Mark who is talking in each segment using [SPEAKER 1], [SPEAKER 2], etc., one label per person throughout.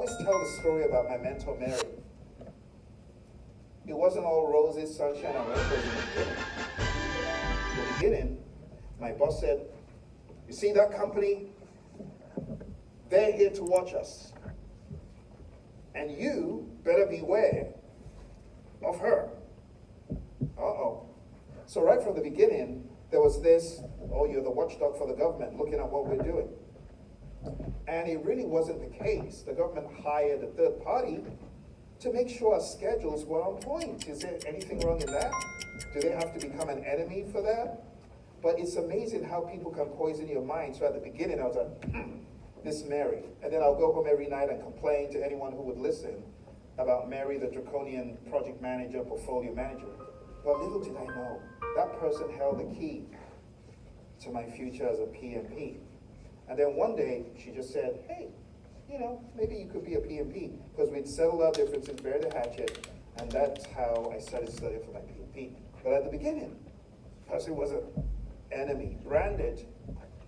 [SPEAKER 1] always tell the story about my mentor, Mary. It wasn't all roses, sunshine, and rainbows in the beginning. In the beginning, my boss said, you see that company? They're here to watch us. And you better beware of her. Uh-oh. So right from the beginning, there was this, oh, you're the watchdog for the government, looking at what we're doing. And it really wasn't the case. The government hired a third party to make sure our schedules were on point. Is there anything wrong in that? Do they have to become an enemy for that? But it's amazing how people can poison your mind. So at the beginning, I was like, this Mary. And then I'll go home every night and complain to anyone who would listen about Mary, the draconian project manager, portfolio manager. But little did I know, that person held the key to my future as a PMP. And then one day, she just said, hey, you know, maybe you could be a PMP, because we'd settled our differences, buried the hatchet, and that's how I started studying for my PMP. But at the beginning, the person was an enemy, branded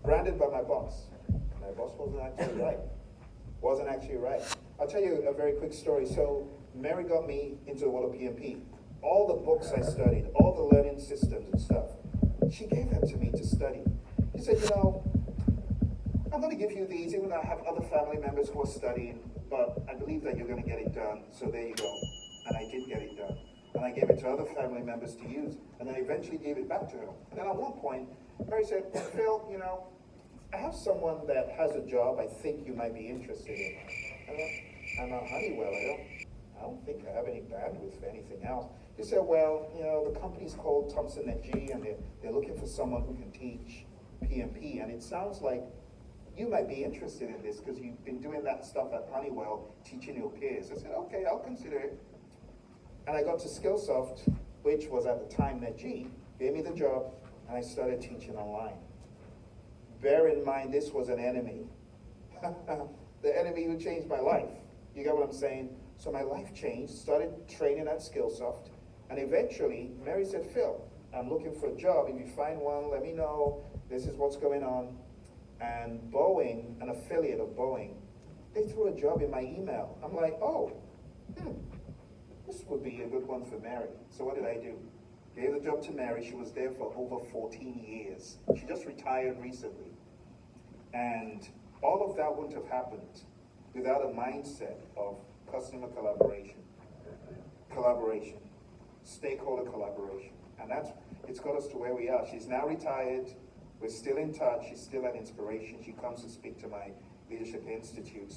[SPEAKER 1] by my boss. My boss wasn't actually right. I'll tell you a very quick story. So Mary got me into the world of PMP. All the books I studied, all the learning systems and stuff, she gave them to me to study. She said, you know, I'm going to give you these, even though I have other family members who are studying, but I believe that you're going to get it done, so there you go. And I did get it done. And I gave it to other family members to use, and I eventually gave it back to her. And then at one point, Mary said, Phil, you know, I have someone that has a job I think you might be interested in. And I'm Honeywell, I don't think I have any bandwidth for anything else. She said, well, you know, the company's called Thompson & G, and they're looking for someone who can teach PMP, and it sounds like you might be interested in this because you've been doing that stuff at Honeywell, teaching your peers. I said, okay, I'll consider it. And I got to Skillsoft, which was at the time NetG, gave me the job, and I started teaching online. Bear in mind, this was an enemy. The enemy who changed my life. You get what I'm saying? So my life changed, started training at Skillsoft, and eventually, Mary said, Phil, I'm looking for a job. If you find one, let me know. This is what's going on. And Boeing, an affiliate of Boeing, they threw a job in my email. I'm like, oh, this would be a good one for Mary. So what did I do? Gave the job to Mary. She was there for over 14 years. She just retired recently. And all of that wouldn't have happened without a mindset of customer collaboration, stakeholder collaboration. And it's got us to where we are. She's now retired. We're still in touch. She's still an inspiration. She comes to speak to my Leadership Institute.